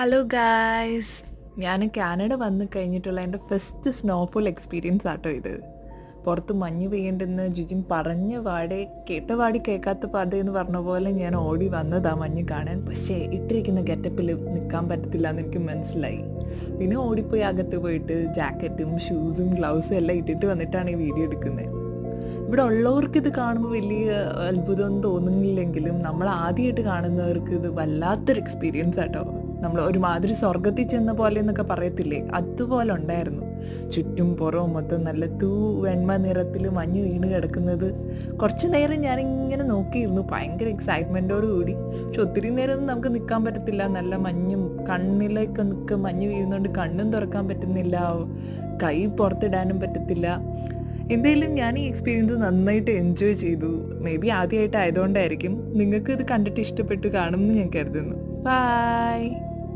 Hello guys, ഞാൻ Canada വന്ന് കഴിഞ്ഞിട്ടുള്ള എൻ്റെ ഫസ്റ്റ് സ്നോഫോൾ എക്സ്പീരിയൻസ് ആട്ടോ ഇത്. പുറത്ത് മഞ്ഞ് പെയ്യണ്ടെന്ന് ജിജിൻ പറഞ്ഞ പാടെ കേട്ട പാടി കേൾക്കാത്ത പാത എന്ന് പറഞ്ഞ പോലെ ഞാൻ ഓടി വന്നതാ മഞ്ഞ് കാണാൻ. പക്ഷേ ഇട്ടിരിക്കുന്ന ഗെറ്റപ്പിൽ നിൽക്കാൻ പറ്റത്തില്ല എന്ന് എനിക്ക് മനസ്സിലായി. പിന്നെ ഓടിപ്പോയി അകത്ത് പോയിട്ട് ജാക്കറ്റും ഷൂസും ഗ്ലൗസും എല്ലാം ഇട്ടിട്ട് വന്നിട്ടാണ് ഈ വീഡിയോ എടുക്കുന്നത്. ഇവിടെ ഉള്ളവർക്ക് ഇത് കാണുമ്പോൾ വലിയ അത്ഭുതമൊന്നും തോന്നുന്നില്ലെങ്കിലും നമ്മൾ ആദ്യമായിട്ട് കാണുന്നവർക്ക് ഇത് വല്ലാത്തൊരു എക്സ്പീരിയൻസ് ആട്ടോ. നമ്മൾ ഒരുമാതിരി സ്വർഗത്തിൽ ചെന്ന പോലെ എന്നൊക്കെ പറയത്തില്ലേ, അതുപോലെ ഉണ്ടായിരുന്നു. ചുറ്റും പുറവും മൊത്തം നല്ല വെണ്മ നിറത്തിൽ മഞ്ഞ് വീണ് കിടക്കുന്നത്. കുറച്ച് നേരം ഞാനിങ്ങനെ നോക്കിയിരുന്നു ഭയങ്കര എക്സൈറ്റ്മെൻറ്റോട് കൂടി. പക്ഷെ ഒത്തിരി നേരമൊന്നും നമുക്ക് നിൽക്കാൻ പറ്റത്തില്ല. നല്ല മഞ്ഞും കണ്ണിലേക്ക് മഞ്ഞ് വീഴുന്നതുകൊണ്ട് കണ്ണും തുറക്കാൻ പറ്റുന്നില്ല, കൈ പുറത്തിടാനും പറ്റത്തില്ല. എന്തായാലും ഞാൻ ഈ എക്സ്പീരിയൻസ് നന്നായിട്ട് എൻജോയ് ചെയ്തു. മേ ബി ആദ്യമായിട്ട് ആയതുകൊണ്ടായിരിക്കും. നിങ്ങൾക്ക് ഇത് കണ്ടിട്ട് ഇഷ്ടപ്പെട്ട് കാണുമെന്ന് ഞാൻ കരുതുന്നു. ബൈ.